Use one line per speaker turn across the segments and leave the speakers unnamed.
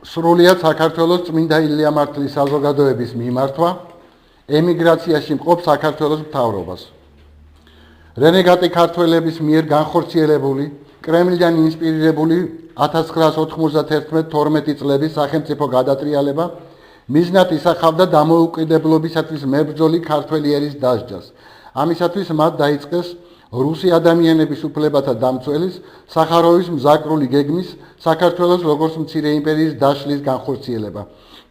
სრულიად საქართველოს წმინდა ილია მართლის საზოგადოების მიმართვა ემიგრაციაში მყოფ საქართველოს მთავრობას. რენეგატი ქართველების მიერ განხორციელებული, კრემლიდან ინსპირირებული 1991-12 წლების სახელმწიფო გადატრიალება მიზნად ისახავდა დამოუკიდებლობისათვის მებრძოლი ქართველი ერის დასჯას. ამისათვის მათ დაიწყეს რუსი ადამიანების უფლებათა დამცველის სახაროვის მზაკრული გეგმის საქართველოს როგორც მცირე იმპერიის დაშლის განხორციელება.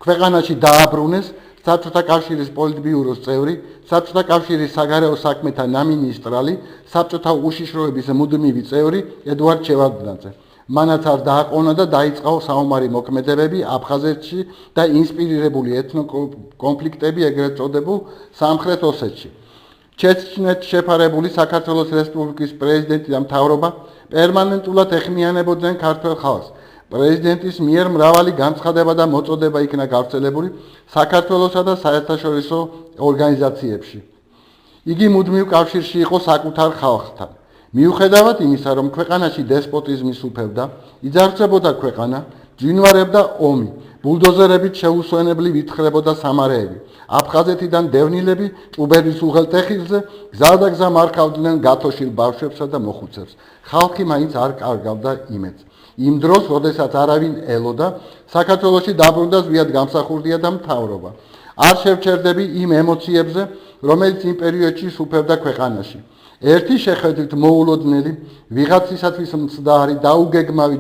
ქვეყანაში დააბრუნეს საბჭოთა კავშირის პოლიტბიუროს წევრი, საბჭოთა კავშირის საგარეო საქმეთა ნამინისტრალი, საბჭოთა უშიშროების მუდმივი წევრი ედუარდ შევარდნაძე. მანაც არ დააყოვნა და დაიწყო საომარი მოქმედებები აფხაზეთში და ინსპირირებული ეთნოკონფლიქტები ეგრეთ წოდებულ სამხრეთ ოსეთში. ჩეჩნეთში შეფარებული საქართველოს რესპუბლიკის პრეზიდენტი და მთავრობა პერმანენტულად ეხმიანებოდნენ ქართველ ხალხს. პრეზიდენტის მიერ მრავალი განცხადება და მოწოდება იქნა გავრცელებული საქართველოსა და საერთაშორისო ორგანიზაციებში. იგი მუდმივ კავშირში იყო საკუთარ ხალხთან. მიუხედავად იმისა, რომ ქვეყანაში დესპოტიზმი სუფევდა, იძარცებოდა ქვეყანა, ჯინვარებდა ომი, ბულდოზერებით შეუსვენებლი ვითხრებოდა სამარეები. აფხაზეთიდან დევნილები ჭუბების უღელტეხილზე გზადაგზა მარხავდნენ გათოშილ ბავშვებსა და მოხუცებს. ხალხი მაინც არ კარგავდა იმედს. იმ დროს, როდესაც არავინ ელოდა, საქართველოში დაბრუნდა ზვიად გამსახურდია და მთავრობა. არ შევჩერდები იმ ემოციებზე, რომელიც იმ პერიოდში სუფევდა ქვეყანაში. ერთი შეხედვით მოულოდნელი, ვიღაცისათვის მცდარი, დაუგეგმავი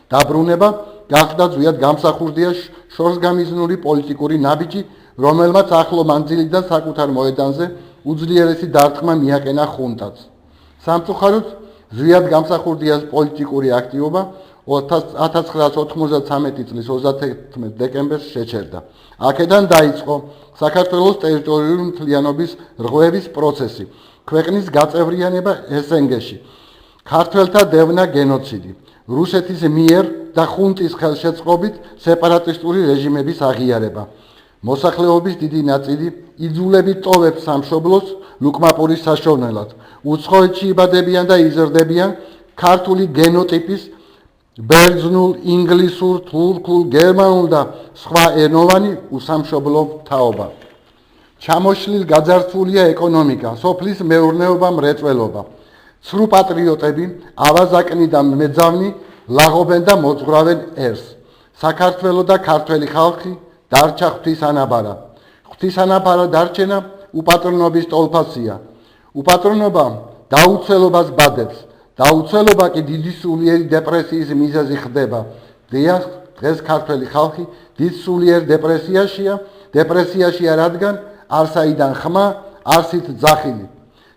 დაბრუნება გახდა ზვიად გამსახურდია შორსგამიზნული პოლიტიკური ნაბიჯი, რომელმაც ახლო მანძილიდან საკუთარ მოედანზე უძლიერესი დარტყმა მიაყენა ხუნტაც. სამწუხაროდ, ზვიად გამსახურდიას პოლიტიკური აქტივობა 1993 წლის 31 დეკემბერს შეჩერდა. აქედან დაიწყო საქართველოს ტერიტორიული მთლიანობის რღვევის პროცესი, ქვეყნის გაწევრიანება SNG-ში, ქართველთა დევნა გენოციდი, რუსეთის მიერ და ხუნტის ხელშეწყობით სეპარატისტული რეჟიმების აღიარება. მოსახლეობის დიდი ნაწილი იძულებით ტოვებს სამშობლოს ლუკმაპურის საშოვნელად. უცხოეთში იბადებიან და იზრდებიან ქართული გენოტიპის ბერძნულ, ინგლისურ, თურქულ, გერმანულ და სხვა ენოვანი უსამშობლო თაობა. ჩამოშლილ გაძარცვულია ეკონომიკა, სოფლის მეურნეობა, მრეწველობა. ცრუ პატრიოტები, ავაზაკნი და მეძავნი ლაღობენ და მოძღვრავენ ერს. საქართველო და ქართველი ხალხი დარჩა ღვთისანაბარა. ღვთისანაბარა დარჩენა უპატრონობის ტოლფასია. უპატრონობა დაუცველობას ბადებს. დაუცველობა კი დიდი სულიერი დეპრესიის მიზეზი ხდება. დღეს ქართველი ხალხი დიდ სულიერ დეპრესიაშია, რადგან არსაიდან ხმა, არსით ძახილი.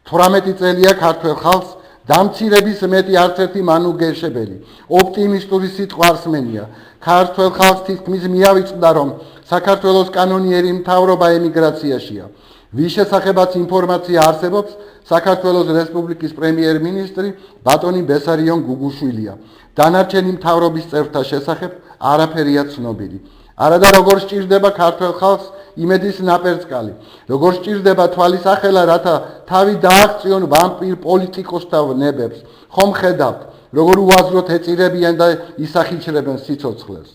18 წელია ქართველ ხალხს დამცირების მეტი არც ერთი მანუგეშებელი, ოპტიმისტური სიტყვა არსმენია. ქართველ ხალხს თითქმის მიავიწყდა, რომ საქართველოს კანონიერი მთავრობა ემიგრაციაშია. ვის შესახებაც ინფორმაცია არსებობს, საქართველოს რესპუბლიკის პრემიერ-მინისტრი ბატონი ბესარიონ გუგუშვილია. დანარჩენი მთავრობის წევრთა შესახებ არაფერია ცნობილი. არადა როგორ სჭირდება ქართველ ხალხს იმედის ნაპერწკალი, როგორ სჭირდება თვალის ახელა, რათა თავი დააღწიონ ვამპირ პოლიტიკოსთა ნებებს. ხომ ხედავთ, როგორ უაზროდ ეწირებიან და ისახიჩრებენ სიცოცხლეს.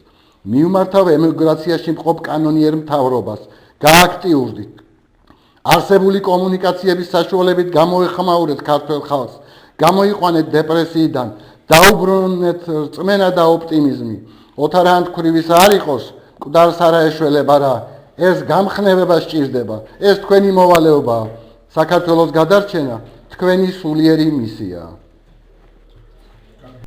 მიუმართავ ემიგრაციაში მყოფ კანონიერ მთავრობას, გააქტიურდით. არსებული კომუნიკაციების საშუალებით გამოეხმაურეთ ქართველ ხალხს, გამოიყვანეთ დეპრესიიდან, დაუბრუნეთ რწმენა და ოპტიმიზმი. ოთარანთქვრივის არ იყოს, მკვდარს არ აეშველება რა. ეს გამხნევება სჭირდება, ეს თქვენი მოვალეობაა. საქართველოს გადარჩენა თქვენი სულიერი მისიაა.